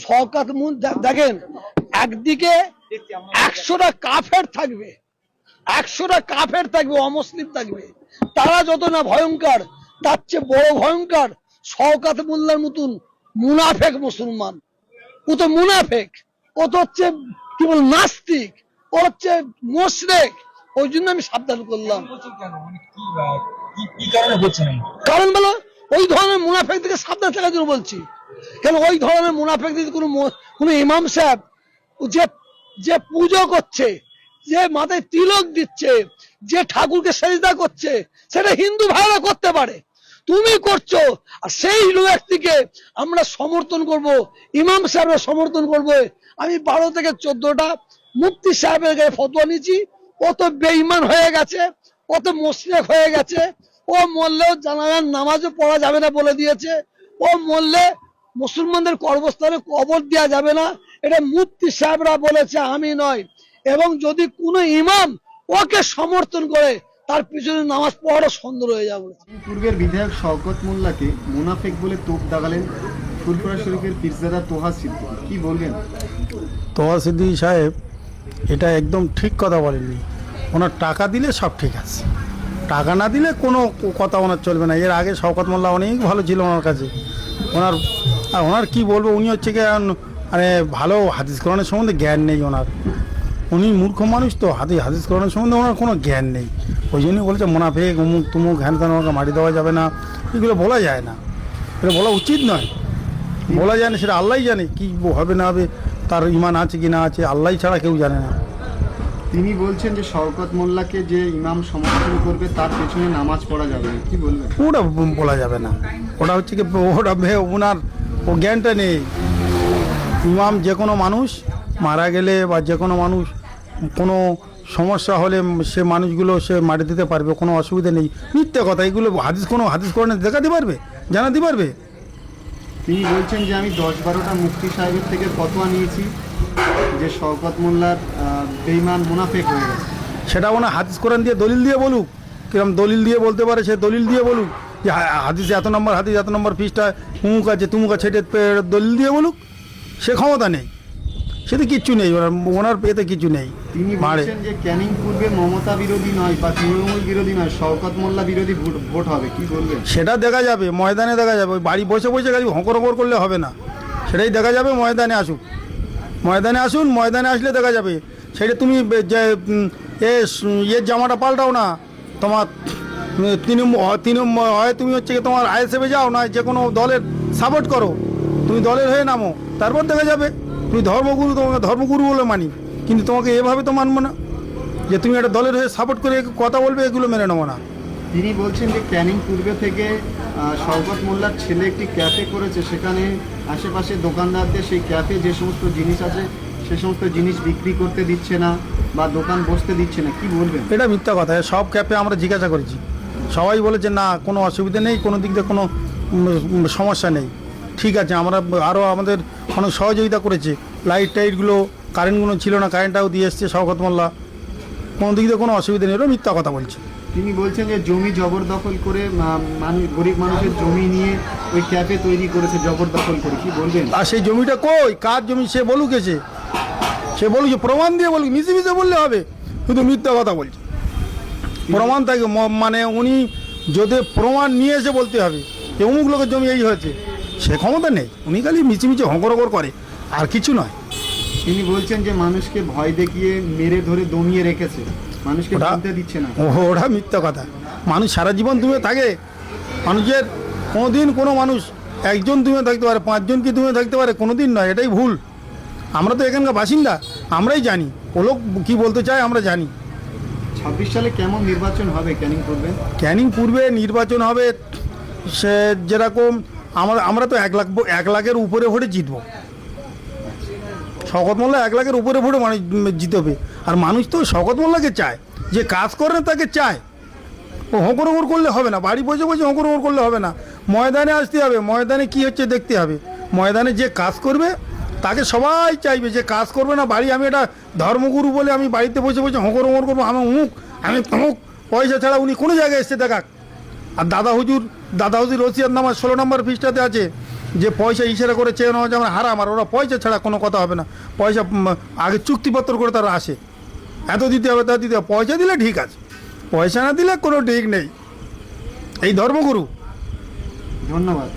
শওকত দেখেন, একদিকে 100টা কাফের থাকবে, 100টা কাফের থাকবে, অমুসলিম থাকবে, তারা যত না ভয়ঙ্কর, তার চেয়ে বড় ভয়ঙ্কর শওকত মোল্লার মতন মুনাফেক মুসলমান। ও তো মুনাফেক, ও তো হচ্ছে কি বল নাস্তিক, ও হচ্ছে মুশরিক। ওই জন্য আমি সাবধান করলাম। কারণ বলো, ওই ধরনের মুনাফেক থেকে সাবধান থাকার জন্য বলছি। কেন ওই ধরনের মুনাফেক যদি কোনো ইমাম সাহেব যে যে পুজো করছে, যে মাথায় তিলক দিচ্ছে, যে ঠাকুরকে সেজদা করছে, সেটা হিন্দু ভাইরা করতে পারে, তুমি করছো। আর সেই ব্যক্তিকে আমরা সমর্থন করব, ইমাম সাহেবরা সমর্থন করবে। আমি 12 থেকে 14টা মুফতি সাহেবের গায়ে ফতোয়া নিয়েছি। ও তো বেঈমান হয়ে গেছে, ও তো মুশরিক হয়ে গেছে, ও মরলেও জানাজার নামাজও পড়া যাবে না বলে দিয়েছে, ও মরলে মুসলমানদের কর্মস্থানে কবর দেওয়া যাবে না, এটা মুফতি সাহেবরা বলেছে, আমি নয়। এবং যদি কোনো ইমাম ওকে সমর্থন করে, তার পিছনে নামাজ পড়াটা সুন্দর হয়ে যাবে। পূর্বের বিধায়ক শওকত মোল্লাকে মুনাফিক বলে তোপ দাগালেন ফুরফুরা শরীফের পীরজাদা তোহা সিদ্দিকী, কি বলবেন? তোহা সিদ্দিকী সাহেব এটা একদম ঠিক কথা বলেননি। ওনার টাকা দিলে সব ঠিক আছে, টাকা না দিলে কোনো কথা ওনার চলবে না। এর আগে শওকত মোল্লা অনেক ভালো ছিল ওনার কাছে। ওনার কি বলবো, উনি হচ্ছে কি মানে ভালো হাদিস কোরআনের সম্বন্ধে জ্ঞান নেই ওনার। উনি মূর্খ মানুষ, তো হাদিস কোরআনের সম্বন্ধে ওনার কোনো জ্ঞান নেই। ওই জন্যই বলেছে মুনাফিক, অমুক তুমুক, হ্যান ত্যান, ওনাকে মাটি দেওয়া যাবে না, এগুলো বলা যায় না, এটা বলা উচিত নয়, বলা যায় না। সেটা আল্লাহই জানে কি হবে না হবে, তার ইমান আছে কি না আছে, আল্লাহ ছাড়া কেউ জানে না। তিনি বলছেন যে শওকত মোল্লাকে যে ইমাম সমর্থন করবে তার পেছনে নামাজ পড়া যাবে না, কি বলবেন? ওটা বলা যাবে না, ওটা হচ্ছে কি ওনার ও জ্ঞানটা নেই। ইমাম যে কোনো মানুষ মারা গেলে বা যে কোনো মানুষ কোনো সমস্যা হলে সে মানুষগুলো সে মাটি দিতে পারবে, কোনো অসুবিধা নেই। মিথ্যে কথা এগুলো, হাদিস কোরআনে দেখাতে পারবে, জানাতে পারবে। তিনি বলছেন যে আমি 10-12টা মুফতি সাহেবের থেকে ফতোয়া নিয়েছি যে শওকত মোল্লার বেঈমান মুনাফিক হয়ে গেছে। সেটা ওনা হাদিস কোরআন দিয়ে দলিল দিয়ে বলুক, কিরম দলিল দিয়ে বলতে পারে, সে দলিল দিয়ে বলুক যে হাদিস এত নম্বর পৃষ্ঠা উমুক আছে তুমুক আছে, সেটা দলিল দিয়ে বলুক। সে ক্ষমতা নেই, সেটা কিচ্ছু নেই, ওনার এতে কিছু নেই। তিনি বলছেন যে ক্যানিং পূর্বে মমতা বিরোধী নয় বা তৃণমূল বিরোধী নয়, শওকত মোল্লা বিরোধী ভোট হবে, কি বলবেন? সেটা দেখা যাবে, ময়দানে দেখা যাবে। ওই বাড়ি বসে বসে খালি হকর করলে হবে না, সেটাই দেখা যাবে। ময়দানে আসুন, ময়দানে আসলে দেখা যাবে। সেটা তুমি যে ইয়ের জামাটা পাল্টাও না, তোমার হয় তুমি হচ্ছে কি তোমার আইএসএফে যাও, না যে কোনো দলের সাপোর্ট করো, তুমি দলের হয়ে নামো, তারপর দেখা যাবে। তুমি ধর্মগুরু, তোমাকে ধর্মগুরু বলে মানি, কিন্তু তোমাকে এভাবে তো মানবো না যে তুমি একটা দলের হয়ে সাপোর্ট করে কথা বলবে, এগুলো মেনে নেবো না। তিনি বলছেন যে ক্যানিং পূর্বে থেকে শওকত মোল্লার ছেলে একটি ক্যাফে করেছে, সেখানে আশেপাশে দোকানদারদের সেই ক্যাফে যে সমস্ত জিনিস আছে সে সমস্ত জিনিস বিক্রি করতে দিচ্ছে না বা দোকান বসতে দিচ্ছে না, কি বলবেন? এটা মিথ্যা কথা। সব ক্যাফে আমরা জিজ্ঞাসা করেছি, সবাই বলেছে না, কোনো অসুবিধা নেই, কোনো দিক দিয়ে কোনো সমস্যা নেই, ঠিক আছে। আমরা আরও আমাদের অনেক সহযোগিতা করেছে, লাইটগুলো কারেন্টগুলো ছিল না, কারেন্টটাও দিয়ে এসছে শওকত মোল্লা, কোনো দিক দিয়ে কোনো অসুবিধা নেই। ওরা মিথ্যা কথা বলছে। তিনি বলছেন যে জমি জবরদখল করে গরিব মানুষের জমি নিয়ে ওই ক্যাফে তৈরি করেছে জবরদখল করে, কি বলবেন? আর সেই জমিটা কই, কার জমি, সে বলুক, সে বলুক, প্রমাণ দিয়ে বলুক, মিশে বললে হবে, শুধু মিথ্যা কথা বলছে। প্রমাণ থাকে, মানে উনি যদি প্রমাণ নিয়ে এসে বলতে হবে যে অমুক লোকের জমি এই হয়েছে, সে ক্ষমতা নেই। উনি খালি মিছিমিছি হকর করে, আর কিছু নয়। তিনি বলছেন যে মানুষকে ভয় দেখিয়ে মেরে ধরে দমিয়ে রেখেছে, মানুষকে বলতে দিচ্ছে না। ওটা মিথ্যা কথা। মানুষ সারা জীবন দূরে থাকে, মানুষের কোনোদিন কোনো মানুষ একজন দূরে থাকতে পারে, 5 জন কি দূরে থাকতে পারে, কোনোদিন নয়, এটাই ভুল। আমরা তো এখানকার বাসিন্দা, আমরাই জানি ও লোক কী বলতে চায়, আমরা জানি। 26 সালে কেমন নির্বাচন হবে ক্যানিং পূর্বে? ক্যানিং পূর্বে নির্বাচন হবে সে যেরকম, আমরা তো 1 লাখের উপরে ভোটে জিতবো। শওকত মোল্লা 1 লাখের উপরে ভোটে মানুষ জিতবে। আর মানুষ তো শওকত মোল্লাকে চায়, যে কাজ করে তাকে চায়। ও হকর করলে হবে না, বাড়ি বসে বসে হকর করলে হবে না, ময়দানে আসতে হবে। ময়দানে কি হচ্ছে দেখতে হবে। ময়দানে যে কাজ করবে তাকে সবাই চাইবে, যে কাজ করবে না বাড়ি, আমি এটা ধর্মগুরু বলে আমি বাড়িতে বসে বসে হকর করবো, আমি অমুক আমি তমুক, পয়সা ছাড়া উনি কোনো জায়গায় এসছে দেখাক। আর দাদা হুজুর রসিয়াত নামাজ 16 নম্বর পৃষ্ঠাতে আছে যে পয়সা ইশারা করে চেয়ে নেওয়া যেমন হারাম, আর ওরা পয়সা ছাড়া কোনো কথা হবে না। পয়সা আগে চুক্তিপত্র করে তারা আসে, এত দিতে হবে তা দিতে হবে, পয়সা দিলে ঠিক আছে, পয়সা না দিলে কোনো ঠিক নেই। এই ধর্মগুরু। ধন্যবাদ।